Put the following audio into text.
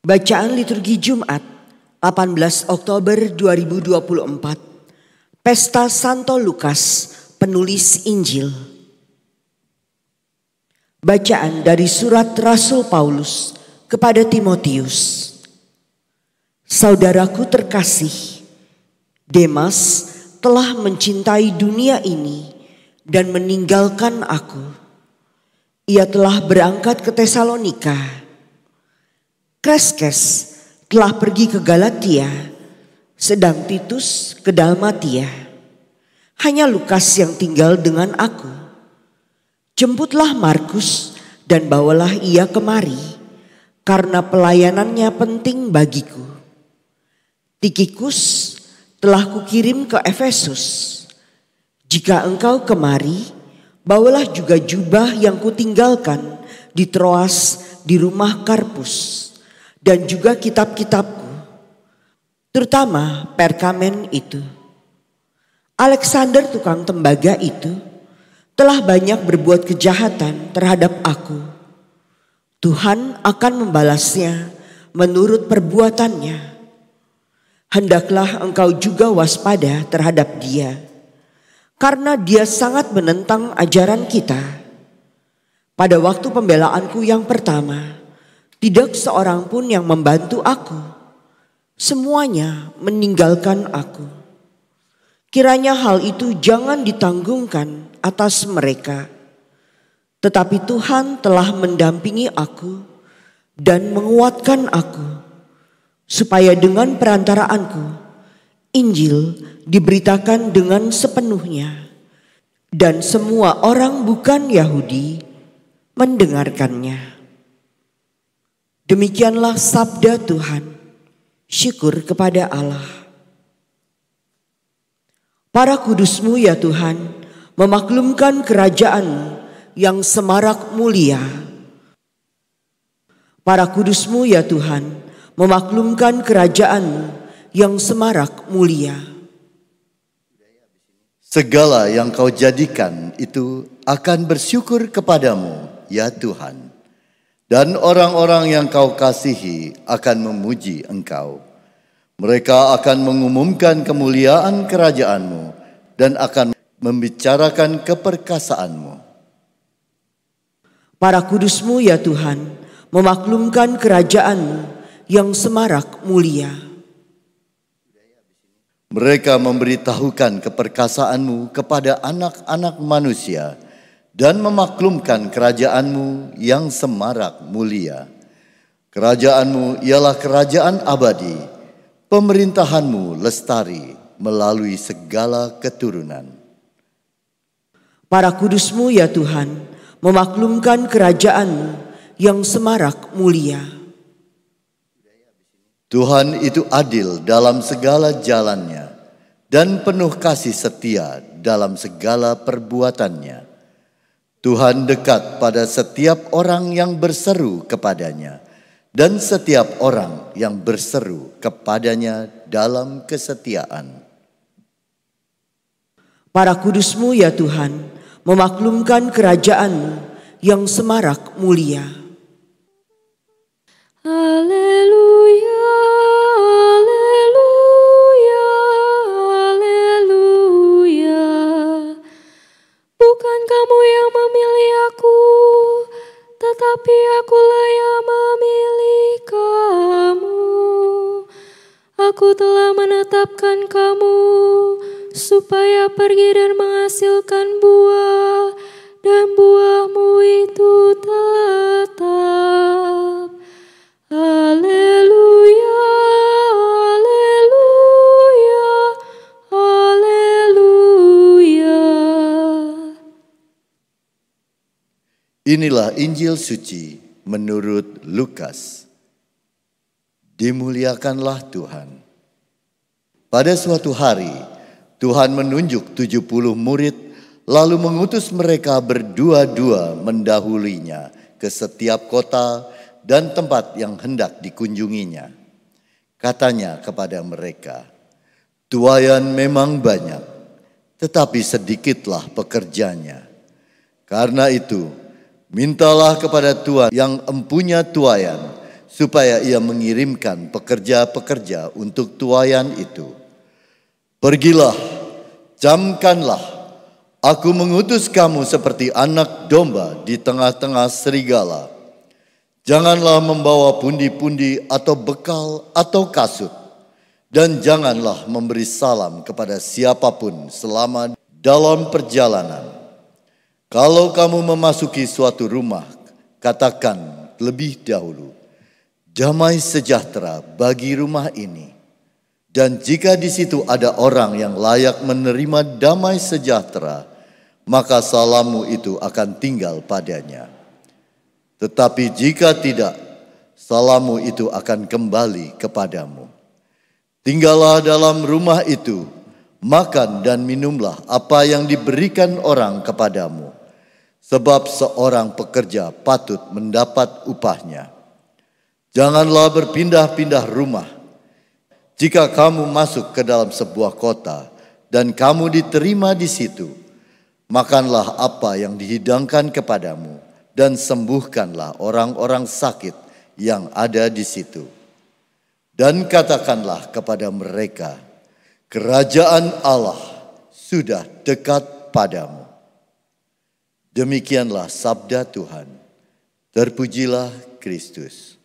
Bacaan liturgi Jumat 18 Oktober 2024. Pesta Santo Lukas, penulis Injil. Bacaan dari surat Rasul Paulus kepada Timotius. Saudaraku terkasih, Demas telah mencintai dunia ini dan meninggalkan aku. Ia telah berangkat ke Tesalonika. Kreskes telah pergi ke Galatia, sedang Titus ke Dalmatia. Hanya Lukas yang tinggal dengan aku. Jemputlah Markus dan bawalah ia kemari, karena pelayanannya penting bagiku. Tikikus telah kukirim ke Efesus. Jika engkau kemari, bawalah juga jubah yang kutinggalkan di Troas di rumah Karpus, dan juga kitab-kitabku, terutama perkamen itu. Alexander tukang tembaga itu telah banyak berbuat kejahatan terhadap aku. Tuhan akan membalasnya menurut perbuatannya. Hendaklah engkau juga waspada terhadap dia, karena dia sangat menentang ajaran kita. Pada waktu pembelaanku yang pertama, tidak seorang pun yang membantu aku. Semuanya meninggalkan aku. Kiranya hal itu jangan ditanggungkan atas mereka. Tetapi Tuhan telah mendampingi aku dan menguatkan aku, supaya dengan perantaraanku Injil diberitakan dengan sepenuhnya, dan semua orang bukan Yahudi mendengarkannya. Demikianlah sabda Tuhan. Syukur kepada Allah. Para kudus-Mu ya Tuhan, memaklumkan kerajaan yang semarak mulia. Para kudus-Mu ya Tuhan, memaklumkan kerajaan yang semarak mulia. Segala yang Kau jadikan itu akan bersyukur kepadamu ya Tuhan. Dan orang-orang yang Kau kasihi akan memuji Engkau. Mereka akan mengumumkan kemuliaan kerajaan-Mu dan akan membicarakan keperkasaanmu. Para kudus-Mu ya Tuhan, memaklumkan kerajaan yang semarak mulia. Mereka memberitahukan keperkasaan-Mu kepada anak-anak manusia dan memaklumkan kerajaan-Mu yang semarak mulia. Kerajaan-Mu ialah kerajaan abadi, pemerintahan-Mu lestari melalui segala keturunan. Para kudus-Mu ya Tuhan, memaklumkan kerajaan yang semarak mulia. Tuhan itu adil dalam segala jalannya dan penuh kasih setia dalam segala perbuatannya. Tuhan dekat pada setiap orang yang berseru kepadanya dan setiap orang yang berseru kepadanya dalam kesetiaan. Para kudus-Mu ya Tuhan, memaklumkan kerajaan yang semarak mulia. Haleluya, haleluya, haleluya. Bukan kamu yang memilih aku, tetapi akulah yang memilih kamu. Aku telah menetapkan kamu supaya pergi dan menghasilkan buah, dan buahmu itu tetap. Haleluya, haleluya, haleluya. Inilah Injil suci menurut Lukas. Dimuliakanlah Tuhan. Pada suatu hari, Tuhan menunjuk 70 murid, lalu mengutus mereka berdua-dua mendahulinya ke setiap kota dan tempat yang hendak dikunjunginya. Katanya kepada mereka, "Tuayan memang banyak, tetapi sedikitlah pekerjanya. Karena itu, mintalah kepada Tuhan yang empunya tuayan, supaya ia mengirimkan pekerja-pekerja untuk tuaian itu. Pergilah, camkanlah, aku mengutus kamu seperti anak domba di tengah-tengah serigala. Janganlah membawa pundi-pundi atau bekal atau kasut, dan janganlah memberi salam kepada siapapun selama dalam perjalanan. Kalau kamu memasuki suatu rumah, katakan lebih dahulu, damai sejahtera bagi rumah ini. Dan jika di situ ada orang yang layak menerima damai sejahtera, maka salammu itu akan tinggal padanya. Tetapi jika tidak, salammu itu akan kembali kepadamu. Tinggallah dalam rumah itu, makan dan minumlah apa yang diberikan orang kepadamu, sebab seorang pekerja patut mendapat upahnya. Janganlah berpindah-pindah rumah. Jika kamu masuk ke dalam sebuah kota dan kamu diterima di situ, makanlah apa yang dihidangkan kepadamu dan sembuhkanlah orang-orang sakit yang ada di situ. Dan katakanlah kepada mereka, kerajaan Allah sudah dekat padamu. Demikianlah sabda Tuhan. Terpujilah Kristus.